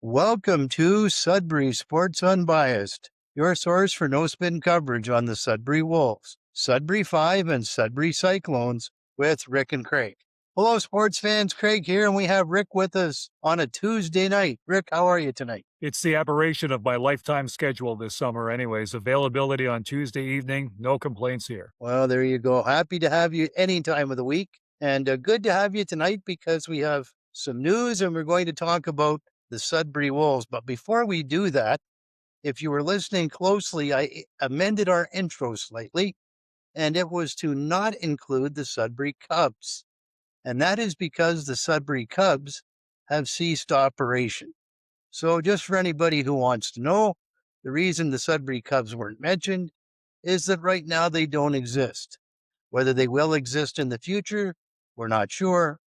Welcome to Sudbury Sports Unbiased, your source for no-spin coverage on the Sudbury Wolves, Sudbury 5, and Sudbury Cyclones with Rick and Craig. Hello, sports fans. Craig here, and we have Rick with us on a Tuesday night. Rick, how are you tonight? It's the aberration of my lifetime schedule this summer anyways. Availability on Tuesday evening, no complaints here. Well, there you go. Happy to have you any time of the week, and good to have you tonight because we have some news, and we're going to talk about the Sudbury Wolves. But before we do that, if you were listening closely, I amended our intro slightly, and it was to not include the Sudbury Cubs. And that is because the Sudbury Cubs have ceased operation. So just for anybody who wants to know, the reason the Sudbury Cubs weren't mentioned is that right now they don't exist. Whether they will exist in the future, we're not sure.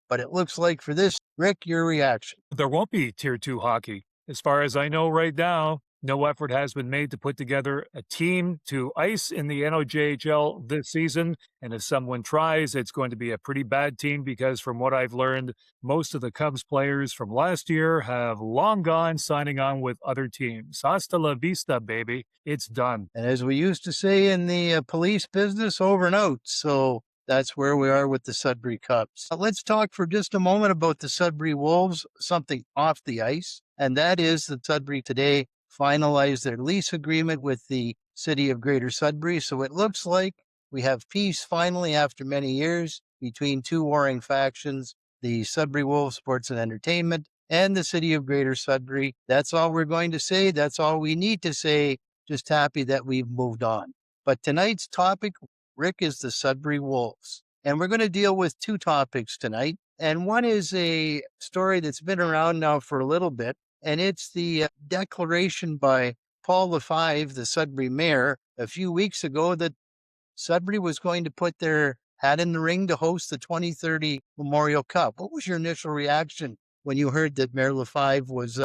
But it looks like for this, Rick, your reaction. There won't be Tier 2 hockey. As far as I know right now, no effort has been made to put together a team to ice in the NOJHL this season. And if someone tries, it's going to be a pretty bad team because from what I've learned, most of the Cubs players from last year have long gone signing on with other teams. Hasta la vista, baby. It's done. And as we used to say in the police business, over and out. So that's where we are with the Sudbury Cubs. Let's talk for just a moment about the Sudbury Wolves, something off the ice. And that is that Sudbury today finalized their lease agreement with the city of Greater Sudbury. So it looks like we have peace finally after many years between two warring factions, the Sudbury Wolves Sports and Entertainment and the city of Greater Sudbury. That's all we're going to say. That's all we need to say. Just happy that we've moved on. But tonight's topic, Rick, is the Sudbury Wolves. And we're going to deal with two topics tonight. And one is a story that's been around now for a little bit. And it's the declaration by Paul Lefebvre, the Sudbury mayor, a few weeks ago that Sudbury was going to put their hat in the ring to host the 2030 Memorial Cup. What was your initial reaction when you heard that Mayor Lefebvre was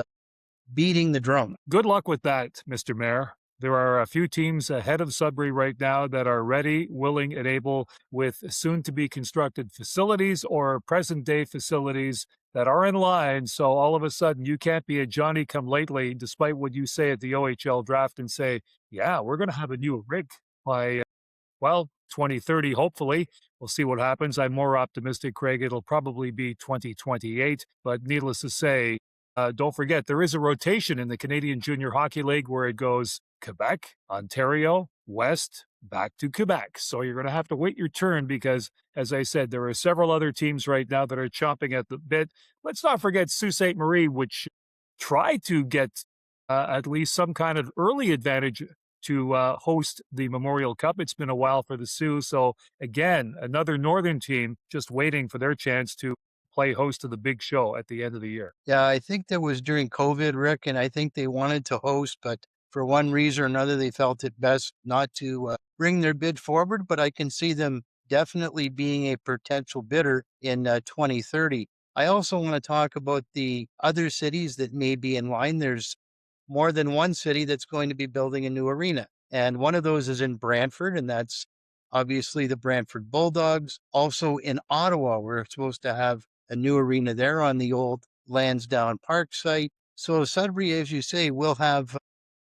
beating the drum? Good luck with that, Mr. Mayor. There are a few teams ahead of Sudbury right now that are ready, willing, and able with soon-to-be constructed facilities or present-day facilities that are in line. So all of a sudden, you can't be a Johnny-come-lately, despite what you say at the OHL draft, and say, yeah, we're going to have a new rig by, 2030, hopefully. We'll see what happens. I'm more optimistic, Craig. It'll probably be 2028. But needless to say, don't forget, there is a rotation in the Canadian Junior Hockey League where it goes Quebec, Ontario, West, back to Quebec. So you're going to have to wait your turn because, as I said, there are several other teams right now that are chomping at the bit. Let's not forget Sault Ste. Marie, which tried to get at least some kind of early advantage to host the Memorial Cup. It's been a while for the Sioux. So again, another northern team just waiting for their chance to play host to the big show at the end of the year. Yeah, I think that was during COVID, Rick, and I think they wanted to host, but for one reason or another, they felt it best not to bring their bid forward. But I can see them definitely being a potential bidder in 2030. I also want to talk about the other cities that may be in line. There's more than one city that's going to be building a new arena. And one of those is in Brantford, and that's obviously the Brantford Bulldogs. Also in Ottawa, we're supposed to have a new arena there on the old Lansdowne Park site. So Sudbury, as you say, will have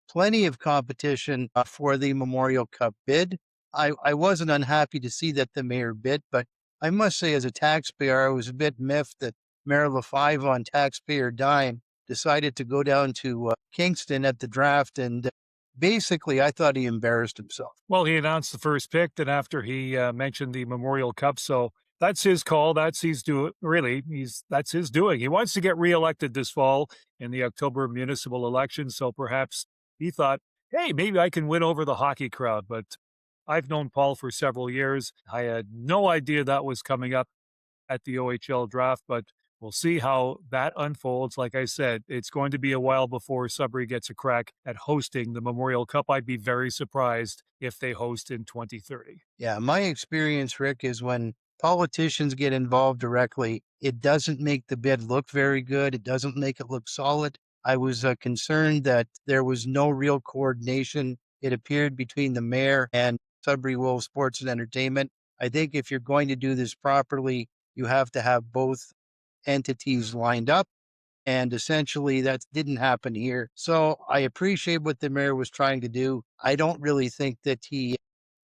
plenty of competition for the Memorial Cup bid. I wasn't unhappy to see that the mayor bid, but I must say as a taxpayer, I was a bit miffed that Mayor Lefebvre on taxpayer dime decided to go down to Kingston at the draft, and basically I thought he embarrassed himself. Well, he announced the first pick, and after he mentioned the Memorial Cup, so that's his call. That's his doing. Really, that's his doing. He wants to get reelected this fall in the October municipal election, so perhaps he thought, hey, maybe I can win over the hockey crowd. But I've known Paul for several years. I had no idea that was coming up at the OHL draft, but we'll see how that unfolds. Like I said, it's going to be a while before Sudbury gets a crack at hosting the Memorial Cup. I'd be very surprised if they host in 2030. Yeah, my experience, Rick, is when politicians get involved directly, it doesn't make the bid look very good. It doesn't make it look solid. I was concerned that there was no real coordination, it appeared, between the mayor and Sudbury Wolves Sports and Entertainment. I think if you're going to do this properly, you have to have both entities lined up. And essentially, that didn't happen here. So I appreciate what the mayor was trying to do. I don't really think that he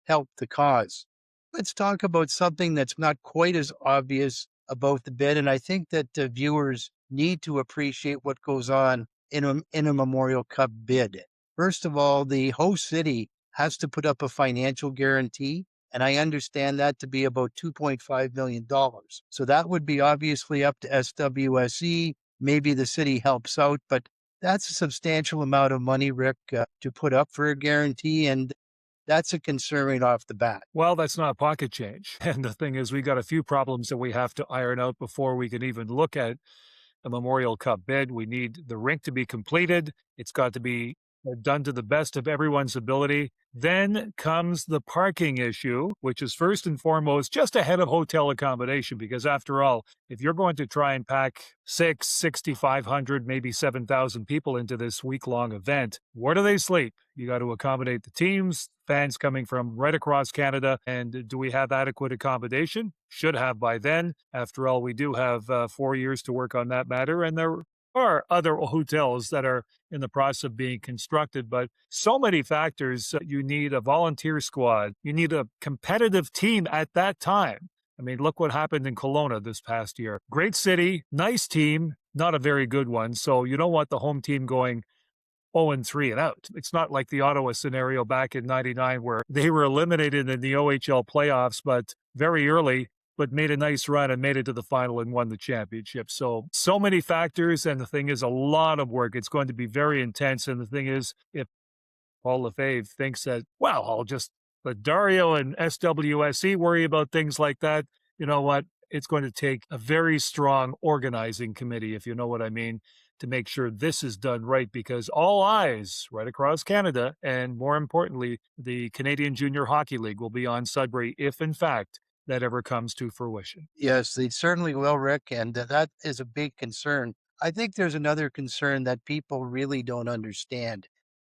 helped the cause. Let's talk about something that's not quite as obvious about the bid. And I think that the viewers need to appreciate what goes on in a Memorial Cup bid. First of all, the host city has to put up a financial guarantee. And I understand that to be about $2.5 million. So that would be obviously up to SWSE. Maybe the city helps out, but that's a substantial amount of money, Rick, to put up for a guarantee. And that's a concern right off the bat. Well, that's not pocket change. And the thing is, we got a few problems that we have to iron out before we can even look at a Memorial Cup bid. We need the rink to be completed. It's got to be done to the best of everyone's ability. Then comes the parking issue, which is first and foremost just ahead of hotel accommodation, because after all, if you're going to try and pack 6,500, maybe 7,000 people into this week-long event, where do they sleep? You got to accommodate the teams, fans coming from right across Canada. And do we have adequate accommodation? Should have by then. After all, we do have 4 years to work on that matter. And there are other hotels that are in the process of being constructed, but so many factors. You need a volunteer squad. You need a competitive team at that time. I mean, look what happened in Kelowna this past year. Great city, nice team, not a very good one. So you don't want the home team going 0-3 and out. It's not like the Ottawa scenario back in '99 where they were eliminated in the OHL playoffs, but very early, but made a nice run and made it to the final and won the championship. So many factors. And the thing is, a lot of work. It's going to be very intense. And the thing is, if Paul Lefebvre thinks that, well, I'll just let Dario and SWSE worry about things like that, you know what? It's going to take a very strong organizing committee, if you know what I mean, to make sure this is done right, because all eyes right across Canada, and more importantly, the Canadian Junior Hockey League will be on Sudbury if, in fact, that ever comes to fruition. Yes, they certainly will, Rick. And that is a big concern. I think there's another concern that people really don't understand.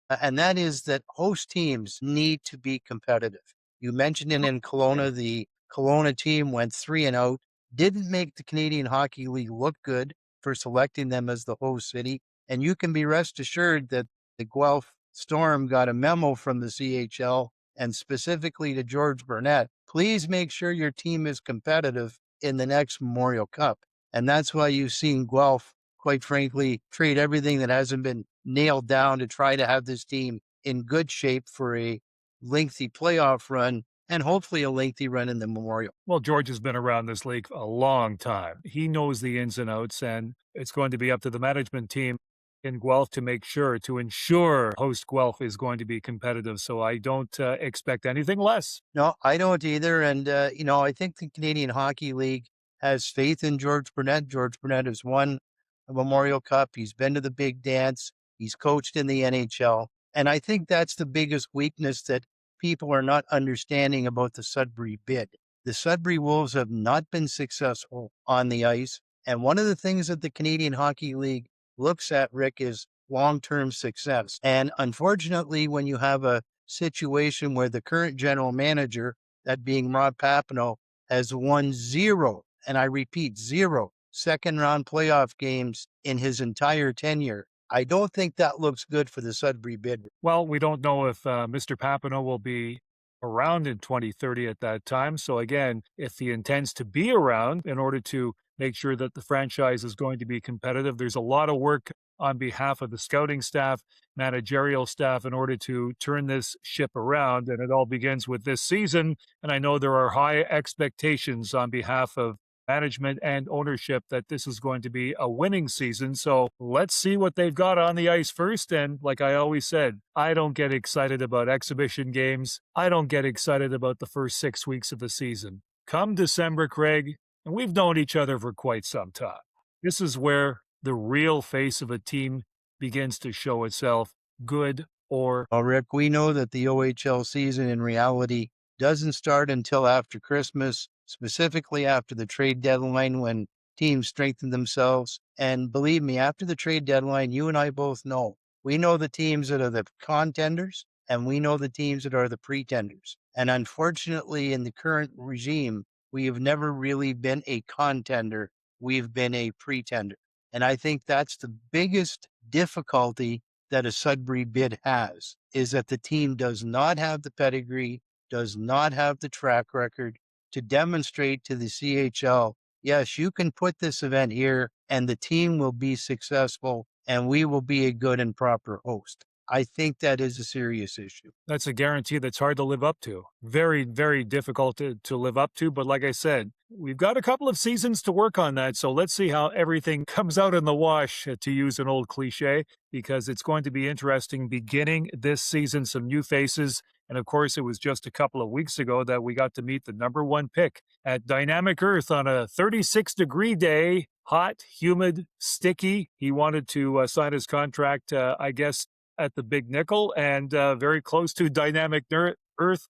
And that is that host teams need to be competitive. You mentioned it in Kelowna. The Kelowna team went 3-0, didn't make the Canadian Hockey League look good for selecting them as the host city. And you can be rest assured that the Guelph Storm got a memo from the CHL and specifically to George Burnett. Please make sure your team is competitive in the next Memorial Cup. And that's why you've seen Guelph, quite frankly, trade everything that hasn't been nailed down to try to have this team in good shape for a lengthy playoff run and hopefully a lengthy run in the Memorial. Well, George has been around this league a long time. He knows the ins and outs, and it's going to be up to the management team in Guelph to make sure, to ensure host Guelph is going to be competitive. So I don't expect anything less. No, I don't either. And, I think the Canadian Hockey League has faith in George Burnett. George Burnett has won a Memorial Cup. He's been to the big dance. He's coached in the NHL. And I think that's the biggest weakness that people are not understanding about the Sudbury bid. The Sudbury Wolves have not been successful on the ice. And one of the things that the Canadian Hockey League looks at, Rick, is long-term success. And unfortunately, when you have a situation where the current general manager, that being Rob Papineau, has won zero, and I repeat, zero second round playoff games in his entire tenure, I don't think that looks good for the Sudbury bid. Well, we don't know if Mr. Papineau will be around in 2030 at that time. So again, if he intends to be around in order to make sure that the franchise is going to be competitive, there's a lot of work on behalf of the scouting staff, managerial staff, in order to turn this ship around. And it all begins with this season. And I know there are high expectations on behalf of management and ownership that this is going to be a winning season. So let's see what they've got on the ice first. And like I always said, I don't get excited about exhibition games. I don't get excited about the first 6 weeks of the season. Come December, Craig, and we've known each other for quite some time. This is where the real face of a team begins to show itself, good or... Well, Rick, we know that the OHL season in reality doesn't start until after Christmas, specifically after the trade deadline when teams strengthen themselves. And believe me, after the trade deadline, you and I both know, we know the teams that are the contenders and we know the teams that are the pretenders. And unfortunately, in the current regime, we have never really been a contender. We've been a pretender. And I think that's the biggest difficulty that a Sudbury bid has, is that the team does not have the pedigree, does not have the track record to demonstrate to the CHL, yes, you can put this event here and the team will be successful and we will be a good and proper host. I think that is a serious issue. That's a guarantee that's hard to live up to. Very, very difficult to live up to. But like I said, we've got a couple of seasons to work on that. So let's see how everything comes out in the wash, to use an old cliche, because it's going to be interesting beginning this season, some new faces. And of course, it was just a couple of weeks ago that we got to meet the number one pick at Dynamic Earth on a 36-degree day, hot, humid, sticky. He wanted to sign his contract, I guess, at the Big Nickel and very close to Dynamic Earth.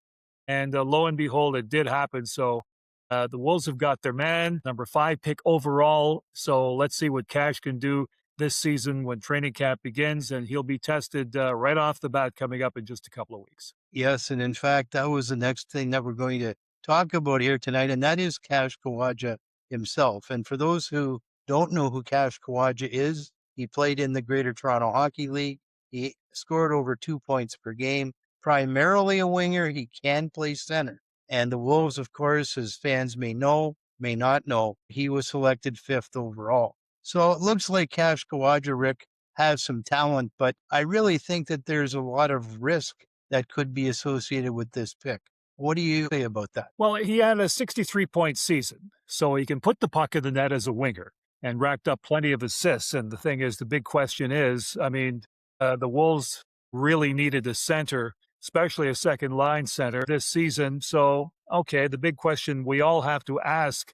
And lo and behold, it did happen. So the Wolves have got their man, number 5 pick overall. So let's see what Kash can do this season when training camp begins. And he'll be tested right off the bat coming up in just a couple of weeks. Yes, and in fact, that was the next thing that we're going to talk about here tonight, and that is Kash Kwajah himself. And for those who don't know who Kash Kwajah is, he played in the Greater Toronto Hockey League. He scored over 2 points per game, primarily a winger. He can play center. And the Wolves, of course, as fans may know, may not know, he was selected 5th overall. So it looks like Kash Kwajah, Rick, has some talent, but I really think that there's a lot of risk that could be associated with this pick. What do you say about that? Well, he had a 63-point season, so he can put the puck in the net as a winger and racked up plenty of assists. And the thing is, the big question is, I mean, the Wolves really needed a center, especially a second line center this season. So, okay, the big question we all have to ask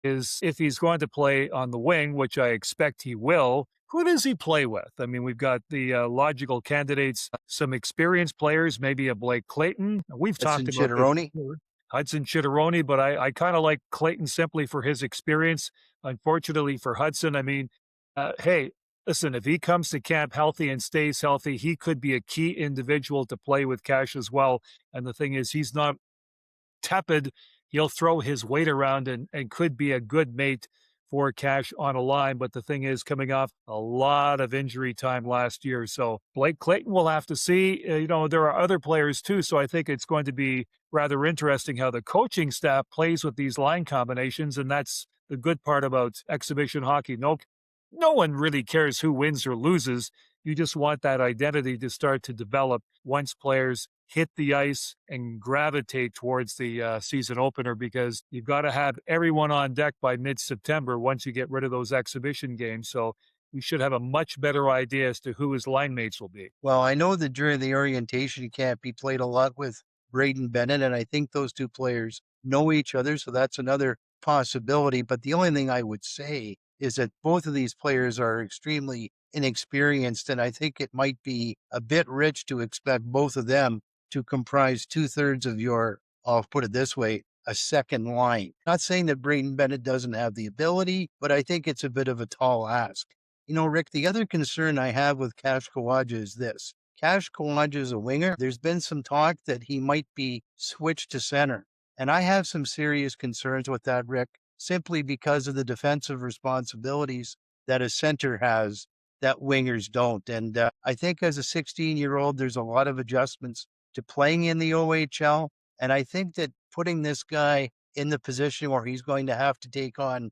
is if he's going to play on the wing, which I expect he will, who does he play with? I mean, we've got the logical candidates, some experienced players, maybe a Blake Clayton. We've talked about Chitteroni. Hudson Chitteroni, but I kind of like Clayton simply for his experience. Unfortunately for Hudson, I mean, hey, listen, if he comes to camp healthy and stays healthy, he could be a key individual to play with Kash as well. And the thing is, he's not tepid. He'll throw his weight around and could be a good mate for Kash on a line. But the thing is, coming off a lot of injury time last year. So Blake Clayton will have to see. There are other players too. So I think it's going to be rather interesting how the coaching staff plays with these line combinations. And that's the good part about exhibition hockey. No one really cares who wins or loses. You just want that identity to start to develop once players hit the ice and gravitate towards the season opener, because you've got to have everyone on deck by mid-September once you get rid of those exhibition games. So we should have a much better idea as to who his line mates will be. Well, I know that during the orientation camp, he played a lot with Braden Bennett, and I think those two players know each other. So that's another possibility. But the only thing I would say is that both of these players are extremely inexperienced, and I think it might be a bit rich to expect both of them to comprise 2/3 of your, I'll put it this way, a second line. Not saying that Braden Bennett doesn't have the ability, but I think it's a bit of a tall ask. Rick, the other concern I have with Kash Kwajah is this. Kash Kwajah is a winger. There's been some talk that he might be switched to center. And I have some serious concerns with that, Rick, simply because of the defensive responsibilities that a center has that wingers don't. And I think as a 16-year-old, there's a lot of adjustments to playing in the OHL. And I think that putting this guy in the position where he's going to have to take on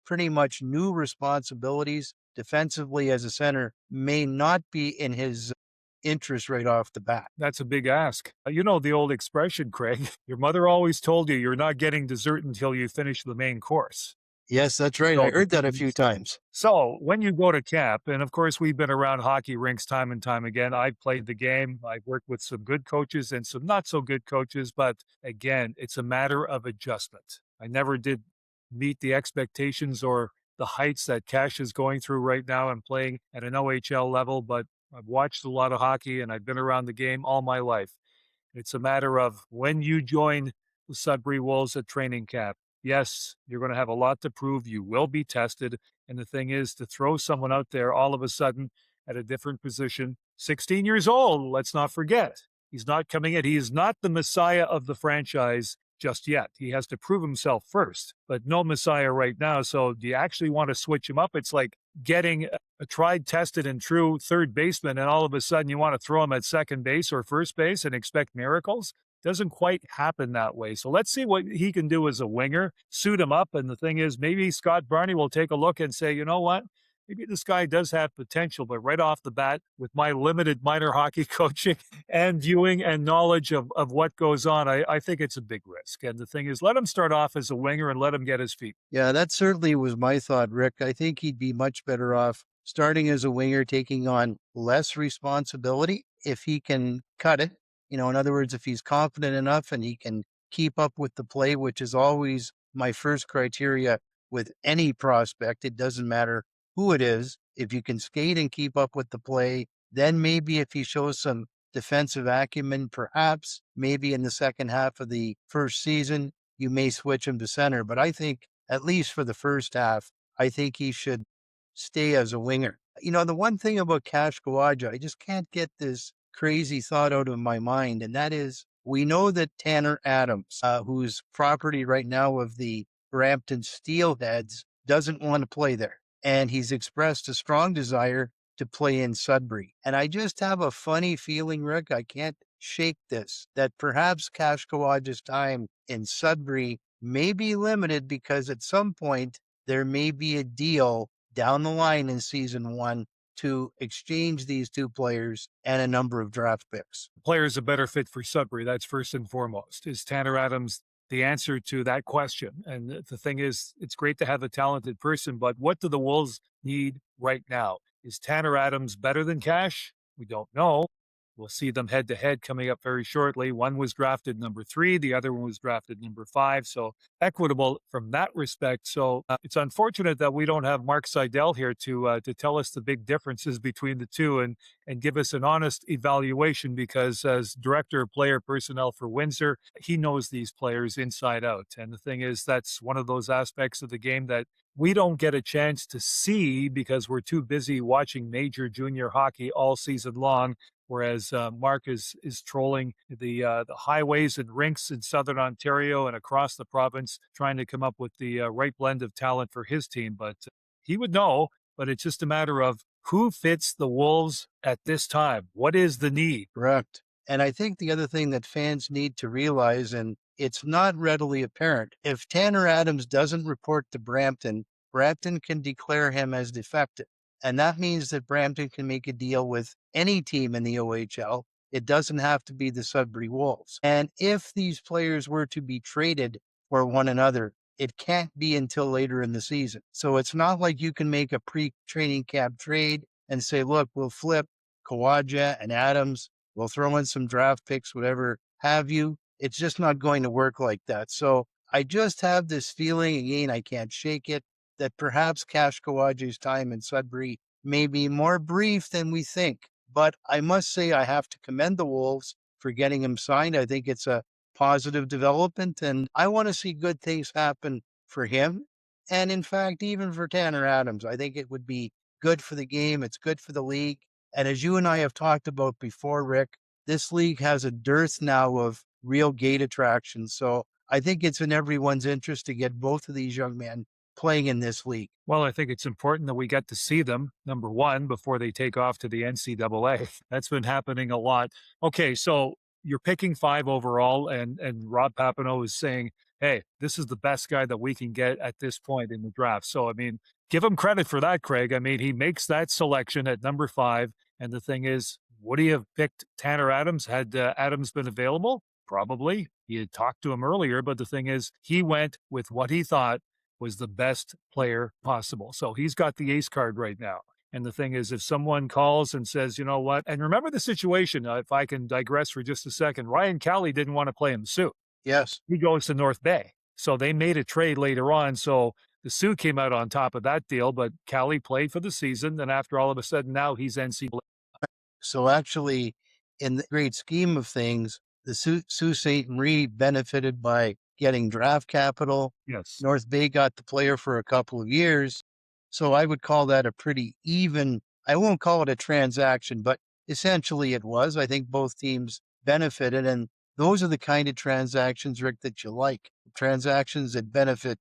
pretty much new responsibilities defensively as a center may not be in his interest right off the bat. That's a big ask. You know the old expression, Craig. Your mother always told you you're not getting dessert until you finish the main course. Yes, that's right. I heard that a few times. So when you go to camp, and of course we've been around hockey rinks time and time again. I've played the game. I've worked with some good coaches and some not so good coaches. But again, it's a matter of adjustment. I never did meet the expectations or the heights that Kash is going through right now and playing at an OHL level. But I've watched a lot of hockey and I've been around the game all my life. It's a matter of when you join the Sudbury Wolves at training camp. Yes, you're going to have a lot to prove. You will be tested. And the thing is, to throw someone out there all of a sudden at a different position, 16 years old, let's not forget. He's not coming in. He is not the messiah of the franchise just yet. He has to prove himself first, but no messiah right now. So do you actually want to switch him up? It's like getting a tried, tested, and true third baseman, and all of a sudden you want to throw him at second base or first base and expect miracles. Doesn't quite happen that way. So let's see what he can do as a winger, suit him up. And the thing is, maybe Scott Barney will take a look and say, you know what? Maybe this guy does have potential, but right off the bat, with my limited minor hockey coaching and viewing and knowledge of what goes on, I think it's a big risk. And the thing is, let him start off as a winger and let him get his feet. Yeah, that certainly was my thought, Rick. I think he'd be much better off starting as a winger, taking on less responsibility if he can cut it. In other words, if he's confident enough and he can keep up with the play, which is always my first criteria with any prospect. It doesn't matter who it is. If you can skate and keep up with the play, then maybe if he shows some defensive acumen, perhaps maybe in the second half of the first season, you may switch him to center. But I think, at least for the first half, I think he should stay as a winger. The one thing about Kash Kwajah, I just can't get this crazy thought out of my mind, and that is we know that Tanner Adams, who's property right now of the Brampton Steelheads, doesn't want to play there. And he's expressed a strong desire to play in Sudbury. And I just have a funny feeling, Rick, I can't shake this, that perhaps Kash Kwajah's time in Sudbury may be limited because at some point there may be a deal down the line in season one to exchange these two players and a number of draft picks. Player is a better fit for Sudbury. That's first and foremost. Is Tanner Adams the answer to that question? And the thing is, it's great to have a talented person, but what do the Wolves need right now? Is Tanner Adams better than Kash? We don't know. We'll see them head to head coming up very shortly. One was drafted number 3, the other one was drafted number 5. So equitable from that respect. So it's unfortunate that we don't have Mark Seidel here to tell us the big differences between the two and give us an honest evaluation, because as director of player personnel for Windsor, he knows these players inside out. And the thing is, that's one of those aspects of the game that we don't get a chance to see because we're too busy watching major junior hockey all season long. Whereas Mark is trolling the highways and rinks in Southern Ontario and across the province, trying to come up with the right blend of talent for his team. But he would know, but it's just a matter of who fits the Wolves at this time. What is the need? Correct. And I think the other thing that fans need to realize, and it's not readily apparent, if Tanner Adams doesn't report to Brampton, Brampton can declare him as defective. And that means that Brampton can make a deal with any team in the OHL. It doesn't have to be the Sudbury Wolves. And if these players were to be traded for one another, it can't be until later in the season. So it's not like you can make a pre-training camp trade and say, look, we'll flip Kwajah and Adams, we'll throw in some draft picks, whatever have you. It's just not going to work like that. So I just have this feeling, again, I can't shake it, that perhaps Kash Kwajah's time in Sudbury may be more brief than we think. But I must say I have to commend the Wolves for getting him signed. I think it's a positive development, and I want to see good things happen for him. And in fact, even for Tanner Adams, I think it would be good for the game. It's good for the league. And as you and I have talked about before, Rick, this league has a dearth now of real gate attractions. So I think it's in everyone's interest to get both of these young men playing in this league. Well, I think it's important that we get to see them, number one, before they take off to the NCAA. That's been happening a lot. Okay, so you're picking 5 overall, and Rob Papineau is saying, hey, this is the best guy that we can get at this point in the draft. So, I mean, give him credit for that, Craig. I mean, he makes that selection at number 5, and the thing is, would he have picked Tanner Adams had Adams been available? Probably. He had talked to him earlier, but the thing is, he went with what he thought was the best player possible. So he's got the ace card right now. And the thing is, if someone calls and says, you know what, and remember the situation, if I can digress for just a second, Ryan Cowley didn't want to play in the Sioux. Yes. He goes to North Bay. So they made a trade later on. So the Sioux came out on top of that deal, but Cowley played for the season. And after all of a sudden, now he's NCAA. So actually, in the great scheme of things, the Sault Ste. Marie benefited by getting draft capital. Yes. North Bay got the player for a couple of years. So I would call that a pretty even, I won't call it a transaction, but essentially it was. I think both teams benefited. And those are the kind of transactions, Rick, that you like. Transactions that benefit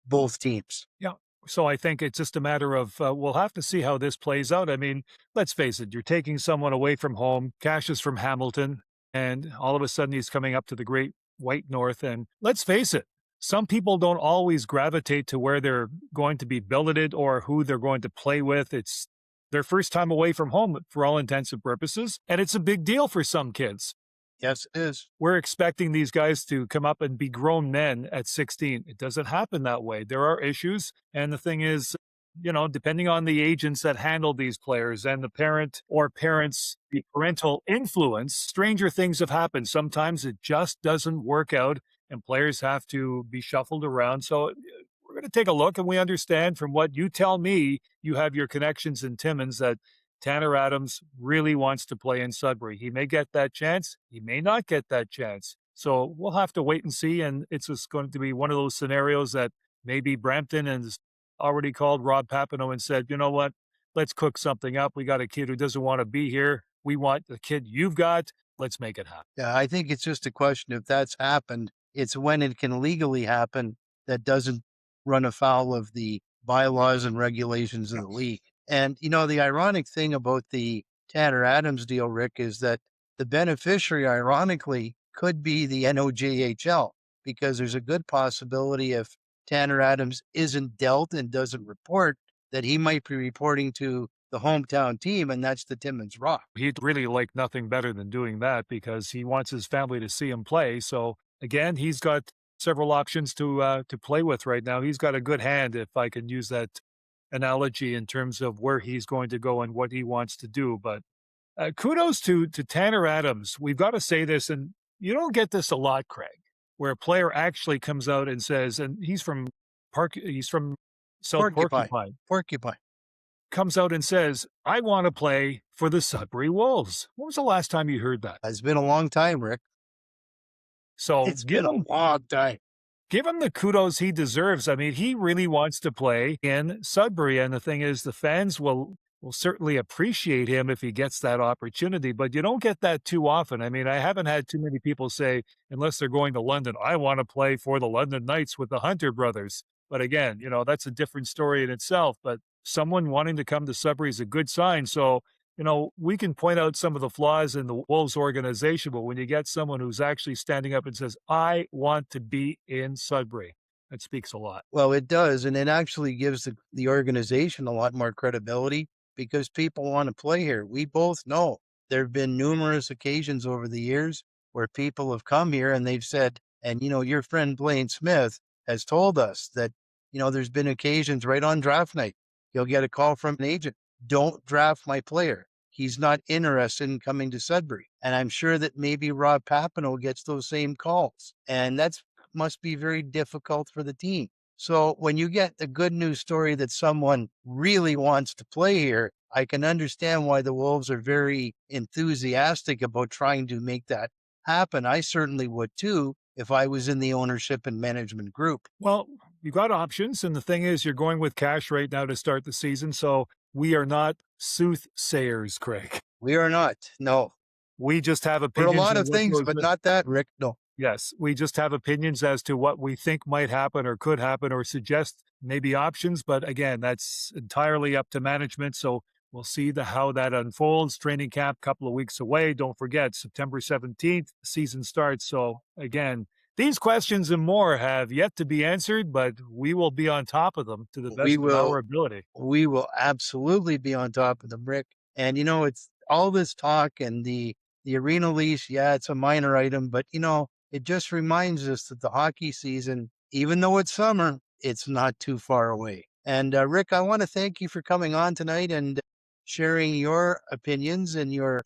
both teams. Yeah. So I think it's just a matter of we'll have to see how this plays out. I mean, let's face it, you're taking someone away from home. Cash is from Hamilton, and all of a sudden he's coming up to the great white north. And let's face it, some people don't always gravitate to where they're going to be billeted or who they're going to play with. It's their first time away from home for all intents and purposes. And it's a big deal for some kids. Yes, it is. We're expecting these guys to come up and be grown men at 16. It doesn't happen that way. There are issues. And the thing is, depending on the agents that handle these players and the parent or parents, the parental influence, stranger things have happened. Sometimes it just doesn't work out and players have to be shuffled around. So we're going to take a look and we understand from what you tell me, you have your connections in Timmins that Tanner Adams really wants to play in Sudbury. He may get that chance. He may not get that chance. So we'll have to wait and see. And it's just going to be one of those scenarios that maybe Brampton has already called Rob Papineau and said, you know what? Let's cook something up. We got a kid who doesn't want to be here. We want the kid you've got. Let's make it happen. Yeah, I think it's just a question if that's happened. It's when it can legally happen that doesn't run afoul of the bylaws and regulations of the league. And, the ironic thing about the Tanner Adams deal, Rick, is that the beneficiary, ironically, could be the NOJHL because there's a good possibility if Tanner Adams isn't dealt and doesn't report that he might be reporting to the hometown team, and that's the Timmins Rock. He'd really like nothing better than doing that because he wants his family to see him play. So again, he's got several options to play with right now. He's got a good hand, if I can use that analogy, in terms of where he's going to go and what he wants to do. But kudos to Tanner Adams. We've got to say this, and you don't get this a lot, Craig, where a player actually comes out and says, and he's from South Porcupine. Porcupine. Comes out and says, I want to play for the Sudbury Wolves. When was the last time you heard that? It's been a long time, Rick. So It's been a long time. Give him the kudos he deserves. I mean, he really wants to play in Sudbury. And the thing is, the fans will certainly appreciate him if he gets that opportunity, but you don't get that too often. I mean, I haven't had too many people say, unless they're going to London, I want to play for the London Knights with the Hunter brothers. But again, that's a different story in itself. But someone wanting to come to Sudbury is a good sign. So, we can point out some of the flaws in the Wolves organization, but when you get someone who's actually standing up and says, I want to be in Sudbury, that speaks a lot. Well, it does. And it actually gives the organization a lot more credibility because people want to play here. We both know there have been numerous occasions over the years where people have come here and they've said, and, your friend Blaine Smith has told us that, there's been occasions right on draft night. You'll get a call from an agent. Don't draft my player. He's not interested in coming to Sudbury. And I'm sure that maybe Rob Papineau gets those same calls. And that must be very difficult for the team. So when you get the good news story that someone really wants to play here, I can understand why the Wolves are very enthusiastic about trying to make that happen. I certainly would too if I was in the ownership and management group. Well, you got options. And the thing is, you're going with Cash right now to start the season. So we are not soothsayers, Craig. We are not. No. We just have For opinions. a lot of things, but not that, Rick. No. Yes, we just have opinions as to what we think might happen or could happen or suggest maybe options. But again, that's entirely up to management. So we'll see how that unfolds. Training camp, couple of weeks away. Don't forget, September 17th, the season starts. So again, these questions and more have yet to be answered, but we will be on top of them to the best of our ability. We will absolutely be on top of them, Rick. And, it's all this talk and the arena lease. Yeah, it's a minor item, but, it just reminds us that the hockey season, even though it's summer, it's not too far away. And Rick, I want to thank you for coming on tonight and sharing your opinions and your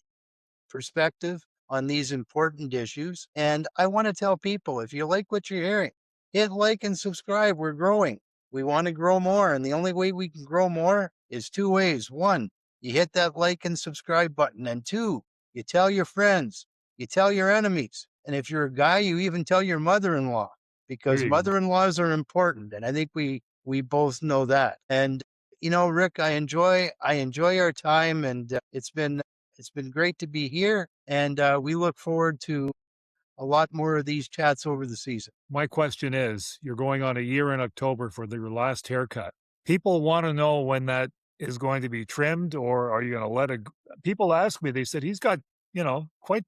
perspective on these important issues. And I want to tell people, if you like what you're hearing, hit like and subscribe. We're growing. We want to grow more. And the only way we can grow more is two ways. One, you hit that like and subscribe button. And two, you tell your friends, you tell your enemies. And if you're a guy, you even tell your mother-in-law, because mother-in-laws are important. And I think we both know that. And, Rick, I enjoy our time, and it's been great to be here. And we look forward to a lot more of these chats over the season. My question is, you're going on a year in October for your last haircut. People want to know when that is going to be trimmed, or are you going to let it? People ask me. They said he's got, quite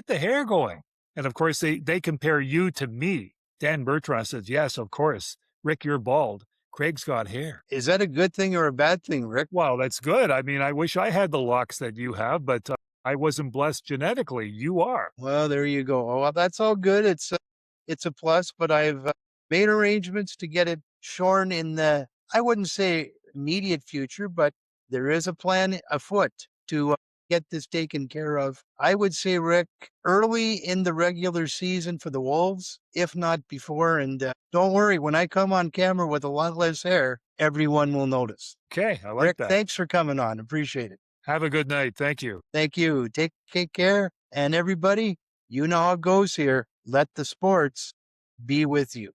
the hair going, and of course they compare you to me. Dan Bertrand says, "Yes, of course, Rick, you're bald. Craig's got hair." Is that a good thing or a bad thing, Rick? Well, that's good. I mean, I wish I had the locks that you have, but I wasn't blessed genetically. You are. Well, there you go. Oh, well, that's all good. It's a plus, but I've made arrangements to get it shorn in the, I wouldn't say immediate future, but there is a plan afoot to get this taken care of. I would say, Rick, early in the regular season for the Wolves, if not before. And don't worry, when I come on camera with a lot less hair, everyone will notice. Okay, I like Rick, that. thanks for coming on. Appreciate it. Have a good night. Thank you. Thank you. Take care. And everybody, you know how it goes here. Let the sports be with you.